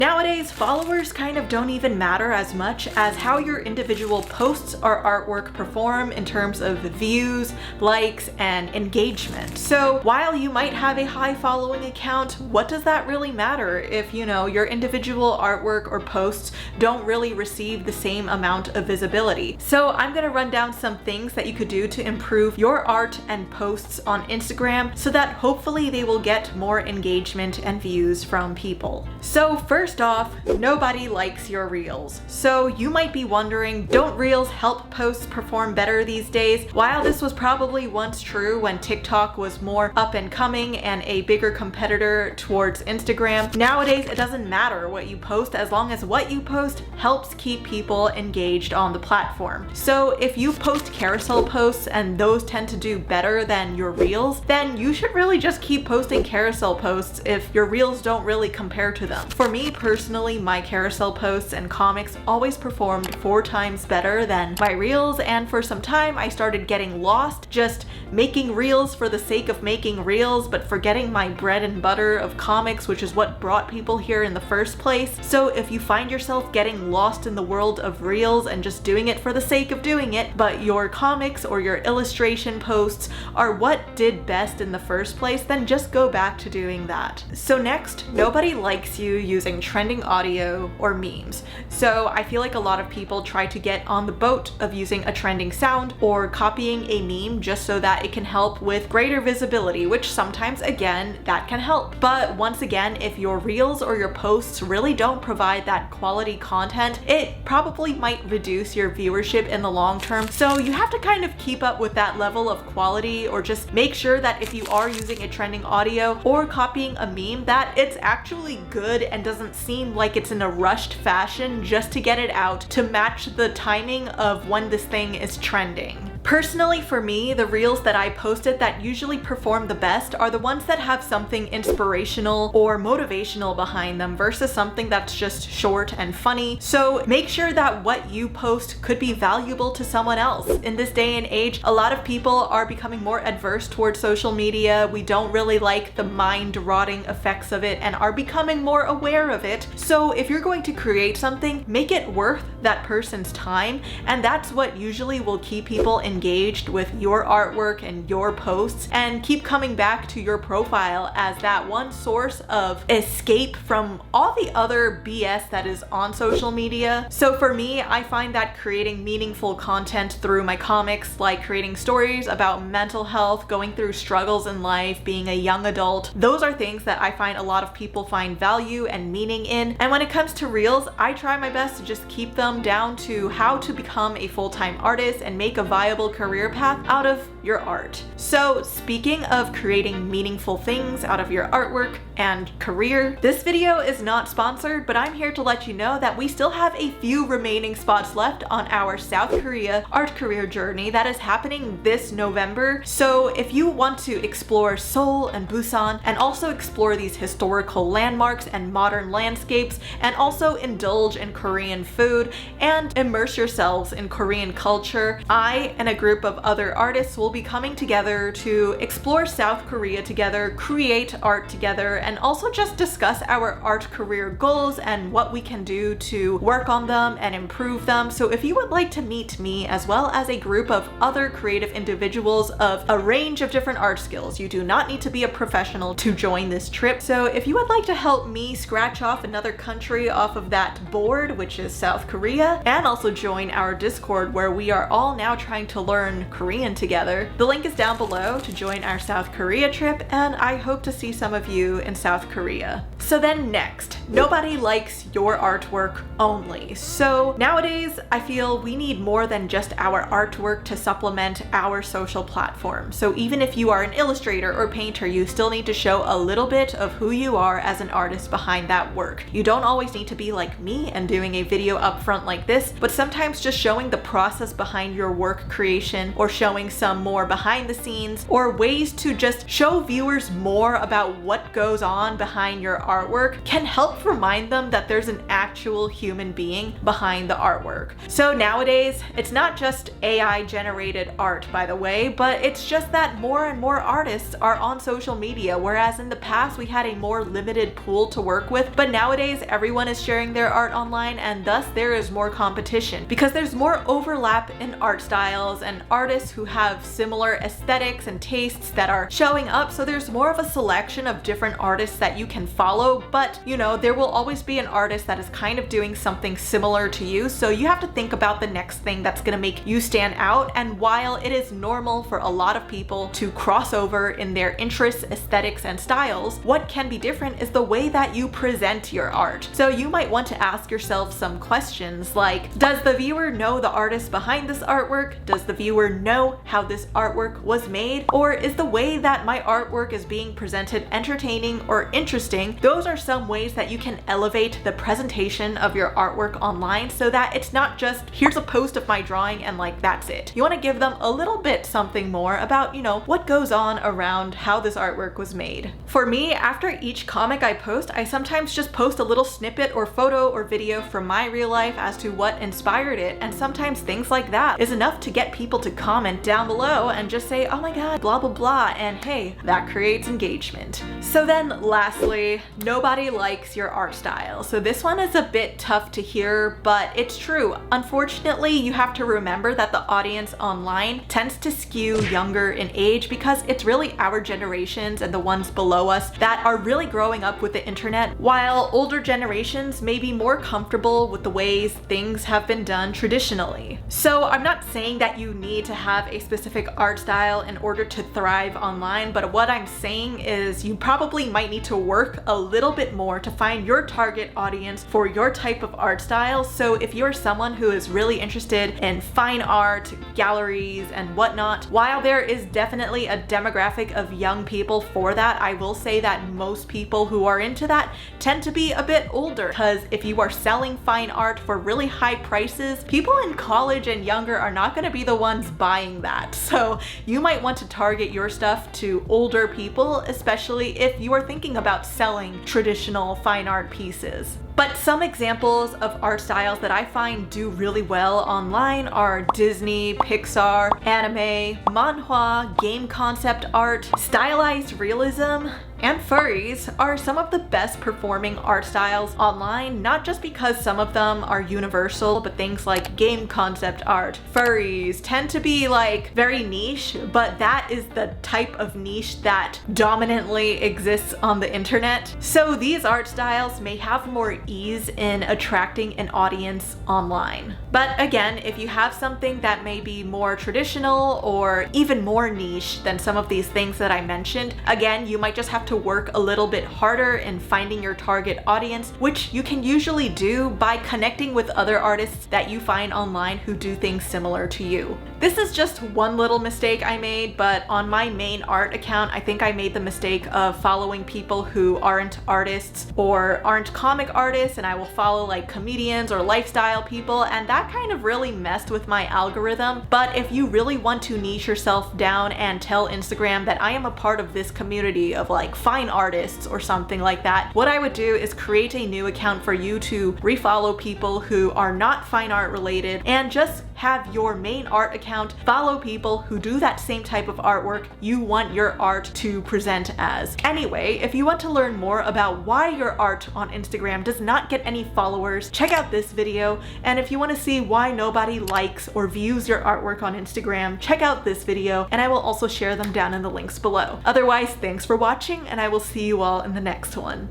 Nowadays, followers kind of don't even matter as much as how your individual posts or artwork perform in terms of views, likes, and engagement. So while you might have a high following account, what does that really matter if, your individual artwork or posts don't really receive the same amount of visibility? So I'm gonna run down some things that you could do to improve your art and posts on Instagram so that hopefully they will get more engagement and views from people. So first off, nobody likes your reels. So you might be wondering, don't reels help posts perform better these days? While this was probably once true when TikTok was more up and coming and a bigger competitor towards Instagram, nowadays it doesn't matter what you post as long as what you post helps keep people engaged on the platform. So if you post carousel posts and those tend to do better than your reels, then you should really just keep posting carousel posts if your reels don't really compare to them. For me personally, my carousel posts and comics always performed 4 times better than my reels, and for some time I started getting lost just making reels for the sake of making reels, but forgetting my bread and butter of comics, which is what brought people here in the first place. So if you find yourself getting lost in the world of reels and just doing it for the sake of doing it, but your comics or your illustration posts are what did best in the first place, then just go back to doing that. So next, nobody likes you using trending audio or memes. So I feel like a lot of people try to get on the boat of using a trending sound or copying a meme just so that it can help with greater visibility, which sometimes, again, that can help. But once again, if your reels or your posts really don't provide that quality content, it probably might reduce your viewership in the long term. So you have to kind of keep up with that level of quality, or just make sure that if you are using a trending audio or copying a meme, that it's actually good and doesn't seem like it's in a rushed fashion just to get it out to match the timing of when this thing is trending. Personally, for me, the reels that I posted that usually perform the best are the ones that have something inspirational or motivational behind them versus something that's just short and funny. So make sure that what you post could be valuable to someone else. In this day and age, a lot of people are becoming more adverse towards social media. We don't really like the mind-rotting effects of it and are becoming more aware of it. So if you're going to create something, make it worth that person's time, and that's what usually will keep people engaged with your artwork and your posts and keep coming back to your profile as that one source of escape from all the other BS that is on social media. So for me, I find that creating meaningful content through my comics, like creating stories about mental health, going through struggles in life, being a young adult, those are things that I find a lot of people find value and meaning in. And when it comes to reels, I try my best to just keep them down to how to become a full-time artist and make a viable career path out of your art. So speaking of creating meaningful things out of your artwork and career, this video is not sponsored, but I'm here to let you know that we still have a few remaining spots left on our South Korea art career journey that is happening this November. So if you want to explore Seoul and Busan and also explore these historical landmarks and modern landscapes, and also indulge in Korean food and immerse yourselves in Korean culture, I and a group of other artists will be coming together to explore South Korea together, create art together, and also just discuss our art career goals and what we can do to work on them and improve them. So if you would like to meet me as well as a group of other creative individuals of a range of different art skills, you do not need to be a professional to join this trip. So if you would like to help me scratch off another country off of that board, which is South Korea, and also join our Discord where we are all now trying to learn Korean together, the link is down below to join our South Korea trip, and I hope to see some of you in South Korea. So then next, nobody likes your artwork only. So nowadays, I feel we need more than just our artwork to supplement our social platform. So even if you are an illustrator or painter, you still need to show a little bit of who you are as an artist behind that work. You don't always need to be like me and doing a video up front like this, but sometimes just showing the process behind your work creation or showing some more more behind the scenes or ways to just show viewers more about what goes on behind your artwork can help remind them that there's an actual human being behind the artwork. So nowadays, it's not just AI generated art, by the way, but it's just that more and more artists are on social media, whereas in the past we had a more limited pool to work with, but nowadays everyone is sharing their art online, and thus there is more competition because there's more overlap in art styles and artists who have similar aesthetics and tastes that are showing up. So there's more of a selection of different artists that you can follow, but you know, there will always be an artist that is kind of doing something similar to you. So you have to think about the next thing that's going to make you stand out. And while it is normal for a lot of people to cross over in their interests, aesthetics, and styles, what can be different is the way that you present your art. So you might want to ask yourself some questions like, does the viewer know the artist behind this artwork? Does the viewer know how this artwork was made? Or is the way that my artwork is being presented entertaining or interesting? Those are some ways that you can elevate the presentation of your artwork online so that it's not just, here's a post of my drawing and like that's it. You want to give them a little bit something more about, you know, what goes on around how this artwork was made. For me, after each comic I post, I sometimes just post a little snippet or photo or video from my real life as to what inspired it, and sometimes things like that is enough to get people to comment down below and just say, oh my god, blah blah blah, and hey, that creates engagement. So then lastly, nobody likes your art style. So this one is a bit tough to hear, but it's true. Unfortunately, you have to remember that the audience online tends to skew younger in age because it's really our generations and the ones below us that are really growing up with the internet, while older generations may be more comfortable with the ways things have been done traditionally. So I'm not saying that you need to have a specific art style in order to thrive online, but what I'm saying is you probably might need to work a little bit more to find your target audience for your type of art style. So if you're someone who is really interested in fine art, galleries, and whatnot, while there is definitely a demographic of young people for that, I will say that most people who are into that tend to be a bit older, because if you are selling fine art for really high prices, people in college and younger are not going to be the ones buying that. So you might want to target your stuff to older people, especially if you are thinking about selling traditional fine art pieces. But some examples of art styles that I find do really well online are Disney, Pixar, anime, manhwa, game concept art, stylized realism, and furries are some of the best performing art styles online, not just because some of them are universal, but things like game concept art, furries tend to be like very niche, but that is the type of niche that dominantly exists on the internet. So these art styles may have more ease in attracting an audience online. But again, if you have something that may be more traditional or even more niche than some of these things that I mentioned, again, you might just have to work a little bit harder in finding your target audience, which you can usually do by connecting with other artists that you find online who do things similar to you. This is just one little mistake I made, but on my main art account, I think I made the mistake of following people who aren't artists or aren't comic artists, and I will follow like comedians or lifestyle people, and that kind of really messed with my algorithm. But if you really want to niche yourself down and tell Instagram that I am a part of this community of like fine artists or something like that, what I would do is create a new account for you to refollow people who are not fine art related, and just have your main art account follow people who do that same type of artwork you want your art to present as. Anyway, if you want to learn more about why your art on Instagram does not get any followers, check out this video. And if you want to see why nobody likes or views your artwork on Instagram, check out this video, and I will also share them down in the links below. Otherwise, thanks for watching, and I will see you all in the next one.